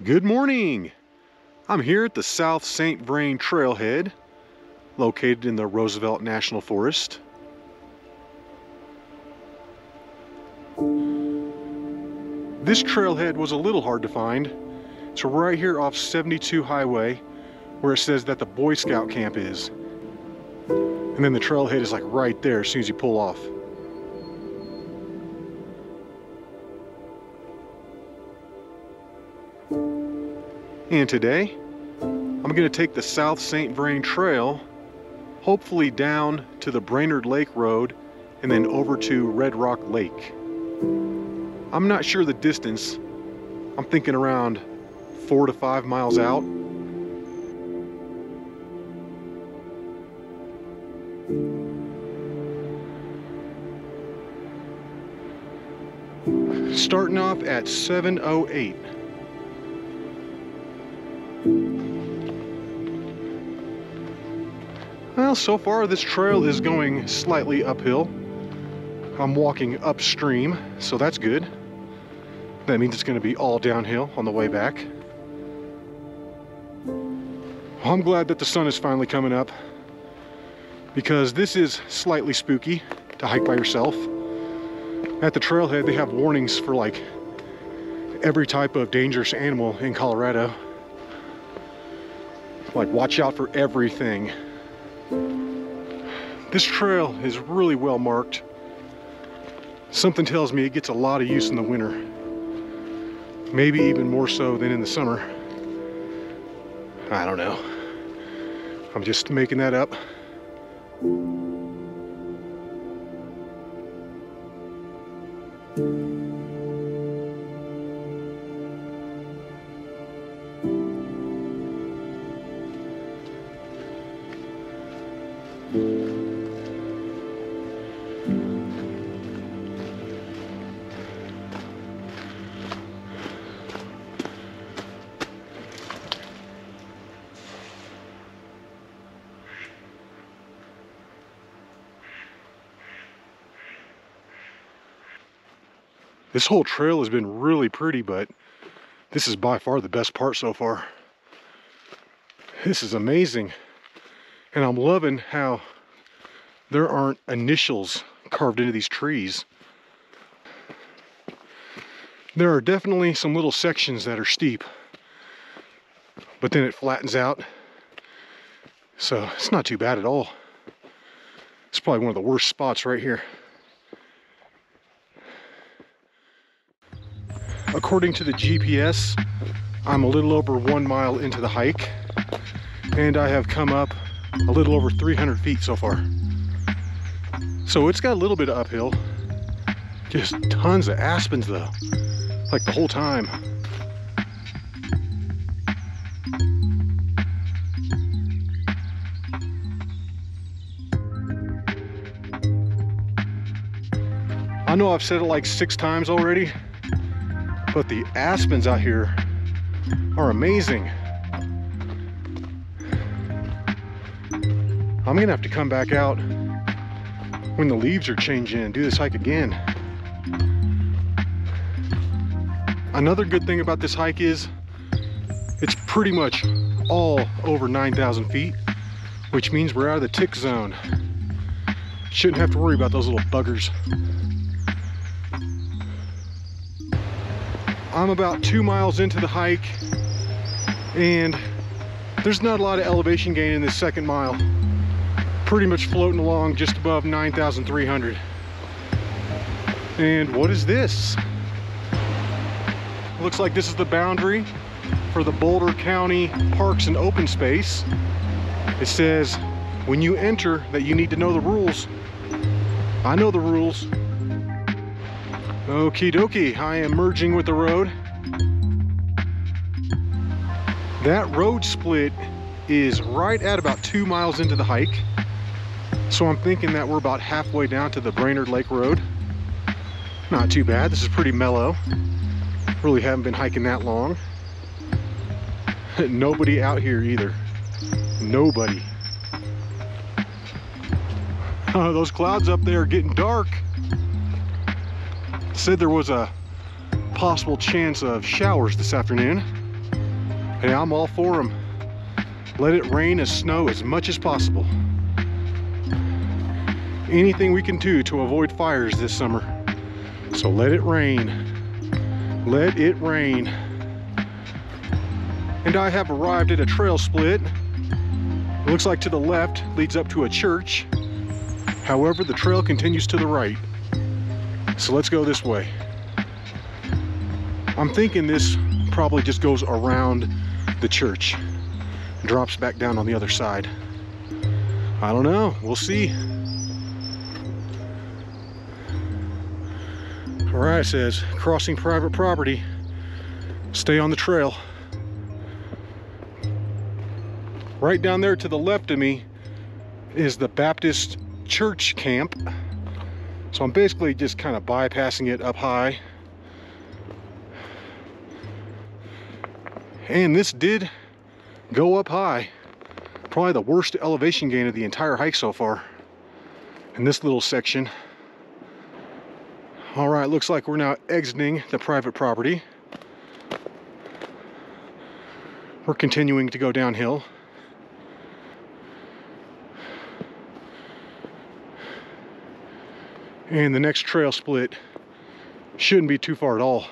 Good morning! I'm here at the South St. Vrain Trailhead, located in the Roosevelt National Forest. This trailhead was a little hard to find. It's right here off 72 Highway, where it says that the Boy Scout camp is. And then the trailhead is like right there as soon as you pull off. And today, I'm going to take the South St. Vrain Trail, hopefully down to the Brainard Lake Road, and then over to Red Rock Lake. I'm not sure the distance. I'm thinking around 4 to 5 miles out. Starting off at 7:08. Well, so far this trail is going slightly uphill. I'm walking upstream, so that's good. That means it's going to be all downhill on the way back. Well, I'm glad that the sun is finally coming up, because this is slightly spooky to hike by yourself. At the trailhead, they have warnings for like every type of dangerous animal in Colorado. Like, watch out for everything. This trail is really well marked. Something tells me it gets a lot of use in the winter. Maybe even more so than in the summer. I don't know. I'm just making that up. This whole trail has been really pretty, but this is by far the best part so far. This is amazing. And I'm loving how there aren't initials carved into these trees. There are definitely some little sections that are steep, but then it flattens out. So it's not too bad at all. It's probably one of the worst spots right here. According to the GPS, I'm a little over 1 mile into the hike, and I have come up a little over 300 feet so far. So it's got a little bit of uphill. Just tons of aspens though, like the whole time. I know I've said it like 6 times already, but the aspens out here are amazing. I'm gonna have to come back out when the leaves are changing and do this hike again. Another good thing about this hike is it's pretty much all over 9,000 feet, which means we're out of the tick zone. Shouldn't have to worry about those little buggers. I'm about 2 miles into the hike, and there's not a lot of elevation gain in this second mile. Pretty much floating along just above 9,300. And what is this? Looks like this is the boundary for the Boulder County Parks and Open Space. It says, when you enter, that you need to know the rules. I know the rules. Okie dokie, I am merging with the road. That road split is right at about 2 miles into the hike. So I'm thinking that we're about halfway down to the Brainard Lake Road. Not too bad, this is pretty mellow. Really haven't been hiking that long. Nobody out here either. Nobody. Oh, those clouds up there are getting dark. Said there was a possible chance of showers this afternoon. Hey, I'm all for them. Let it rain and snow as much as possible. Anything we can do to avoid fires this summer. So let it rain. Let it rain. And I have arrived at a trail split. It looks like to the left leads up to a church. However, the trail continues to the right. So let's go this way. I'm thinking this probably just goes around the church, drops back down on the other side. I don't know, we'll see. All right, it says crossing private property, stay on the trail. Right down there to the left of me is the Baptist church camp. So I'm basically just kind of bypassing it up high. And this did go up high. Probably the worst elevation gain of the entire hike so far in this little section. All right, looks like we're now exiting the private property. We're continuing to go downhill. And the next trail split shouldn't be too far at all.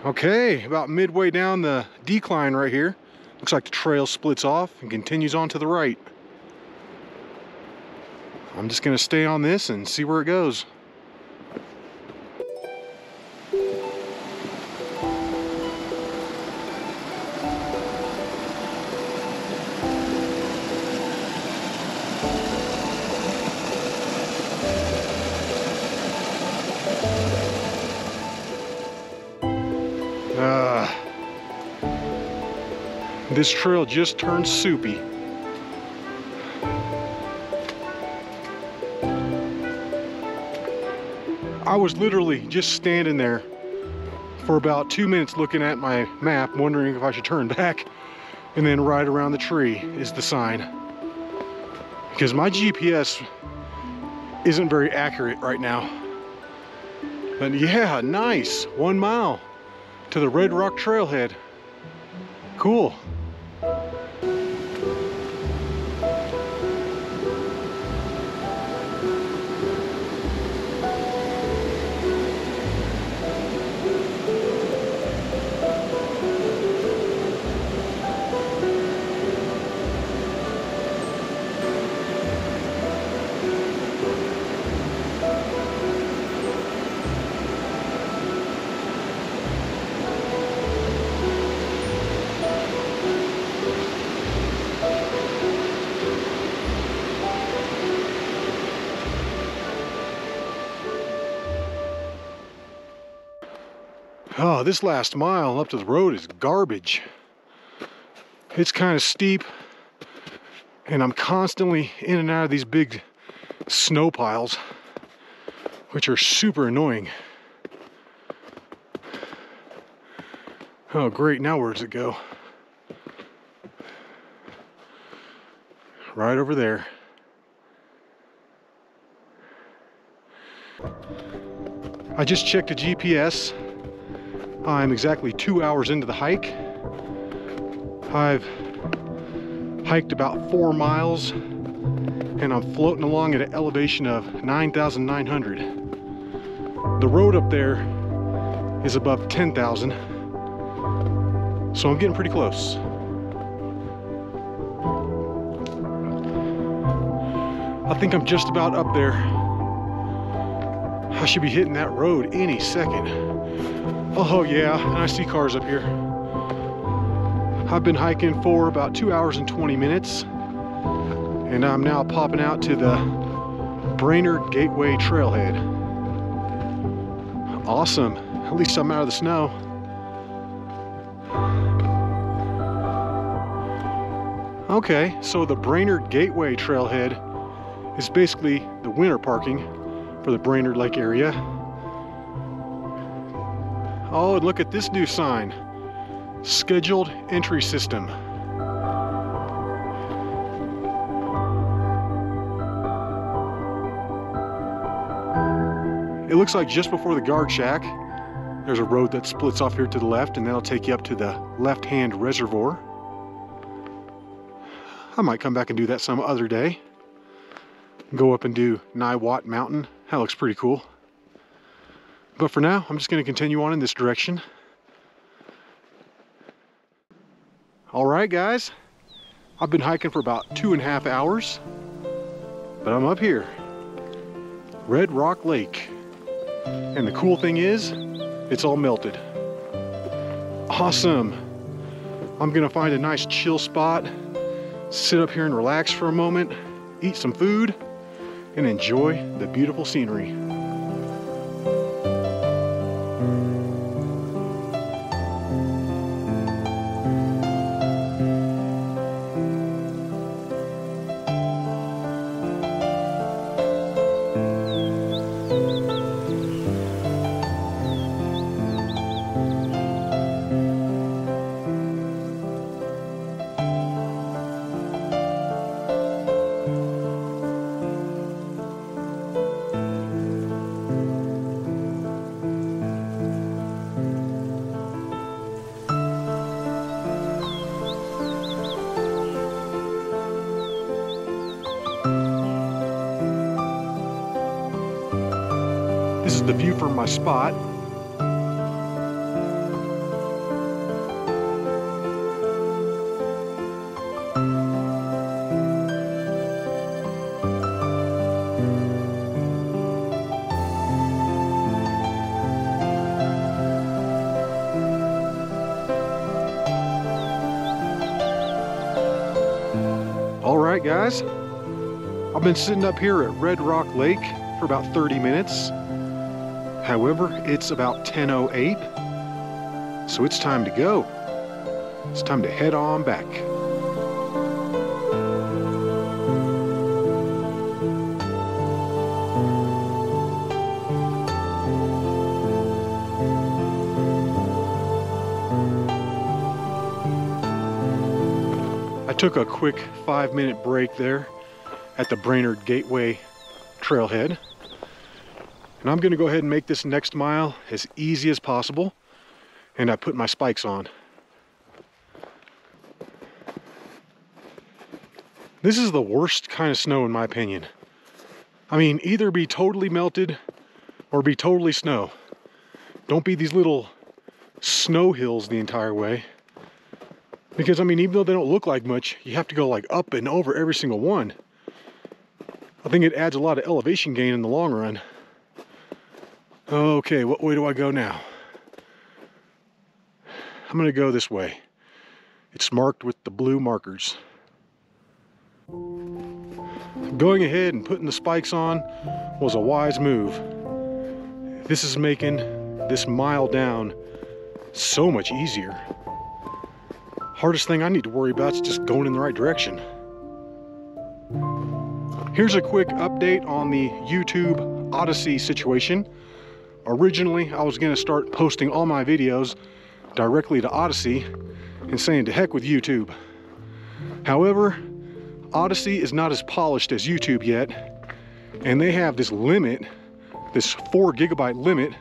Okay, about midway down the decline right here. Looks like the trail splits off and continues on to the right. I'm just gonna stay on this and see where it goes. This trail just turned soupy. I was literally just standing there for about 2 minutes looking at my map, wondering if I should turn back, and then right around the tree is the sign. Because my GPS isn't very accurate right now. But yeah, nice, 1 mile to the Red Rock Trailhead. Cool. Oh, this last mile up to the road is garbage. It's kind of steep, and I'm constantly in and out of these big snow piles, which are super annoying. Oh, great, now where does it go? Right over there. I just checked the GPS. I'm exactly 2 hours into the hike. I've hiked about 4 miles and I'm floating along at an elevation of 9,900. The road up there is above 10,000, so I'm getting pretty close. I think I'm just about up there. I should be hitting that road any second. Oh yeah, and I see cars up here. I've been hiking for about 2 hours and 20 minutes, and I'm now popping out to the Brainard Gateway Trailhead. Awesome, at least I'm out of the snow. Okay, so the Brainard Gateway Trailhead is basically the winter parking for the Brainard Lake area. Oh, and look at this new sign. Scheduled entry system. It looks like just before the guard shack There's a road that splits off here to the left, and that'll take you up to the left-hand reservoir. I might come back and do that some other day. Go up and do Niwot Mountain. That looks pretty cool. But for now, I'm just going to continue on in this direction. Alright guys, I've been hiking for about 2.5 hours, but I'm up here, Red Rock Lake. And the cool thing is, it's all melted. Awesome. I'm gonna find a nice chill spot, sit up here and relax for a moment, eat some food, and enjoy the beautiful scenery. This is the view from my spot. All right, guys, I've been sitting up here at Red Rock Lake for about 30 minutes. However, it's about 10:08, so it's time to go. It's time to head on back. I took a quick 5-minute break there at the Brainard Gateway Trailhead. And I'm gonna go ahead and make this next mile as easy as possible. And I put my spikes on. This is the worst kind of snow in my opinion. I mean, either be totally melted or be totally snow. Don't be these little snow hills the entire way. Because I mean, even though they don't look like much, you have to go like up and over every single one. I think it adds a lot of elevation gain in the long run. Okay, what way do I go now? I'm gonna go this way. It's marked with the blue markers. Going ahead and putting the spikes on was a wise move. This is making this mile down so much easier. Hardest thing I need to worry about is just going in the right direction. Here's a quick update on the YouTube Odyssey situation. Originally, I was gonna start posting all my videos directly to Odyssey and saying to heck with YouTube. However, Odyssey is not as polished as YouTube yet, and they have this limit, this 4 GB limit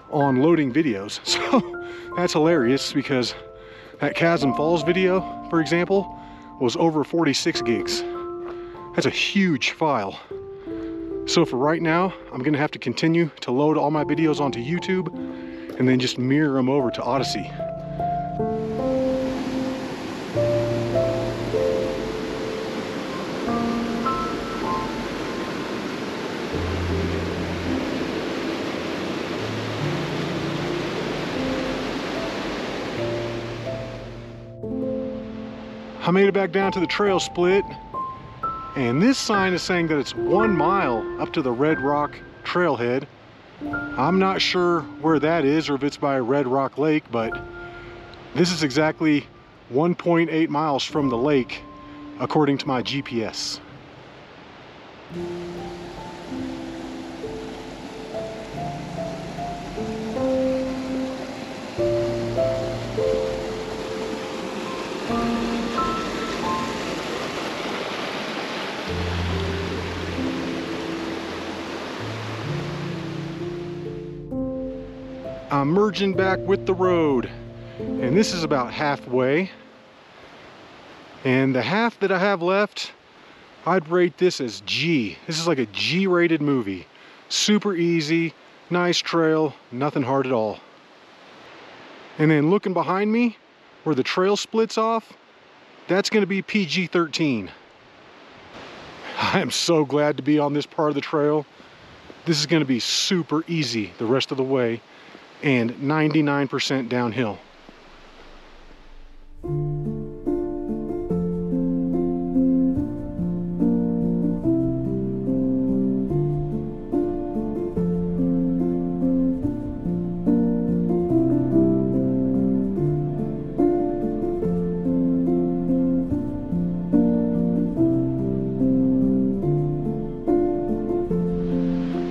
on loading videos. So that's hilarious because that Chasm Falls video, for example, was over 46 gigs. That's a huge file. So for right now, I'm gonna have to continue to load all my videos onto YouTube and then just mirror them over to Odyssey. I made it back down to the trail split. And this sign is saying that it's 1 mile up to the Red Rock Trailhead. I'm not sure where that is or if it's by Red Rock Lake, but this is exactly 1.8 miles from the lake, according to my GPS. I'm merging back with the road, and this is about halfway. And the half that I have left, I'd rate this as G. This is like a G-rated movie. Super easy, nice trail, nothing hard at all. And then looking behind me, where the trail splits off, that's gonna be PG-13. I am so glad to be on this part of the trail. This is gonna be super easy the rest of the way, and 99% downhill.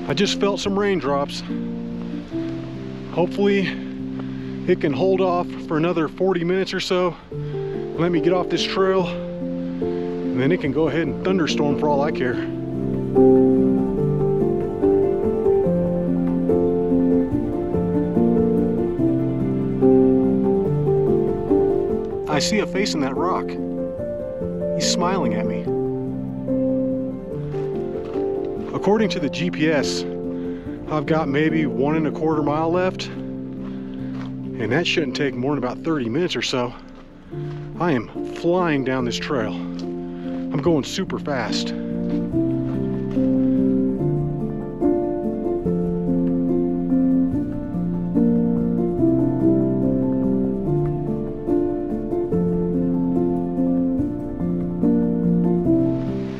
I just felt some raindrops. Hopefully it can hold off for another 40 minutes or so. Let me get off this trail, and then it can go ahead and thunderstorm for all I care. I see a face in that rock. He's smiling at me. According to the GPS, I've got maybe 1¼ mile left, and that shouldn't take more than about 30 minutes or so. I am flying down this trail. I'm going super fast.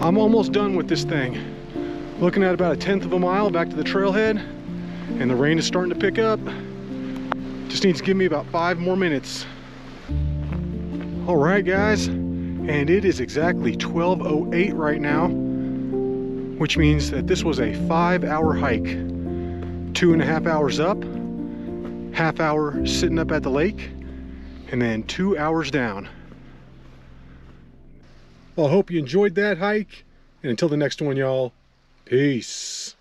I'm almost done with this thing. Looking at about 1/10 mile back to the trailhead, and the rain is starting to pick up. Just needs to give me about 5 more minutes. All right, guys, and it is exactly 12:08 right now, which means that this was a 5-hour hike. 2.5 hours up, ½ hour sitting up at the lake, and then 2 hours down. Well, I hope you enjoyed that hike, and until the next one, y'all, peace.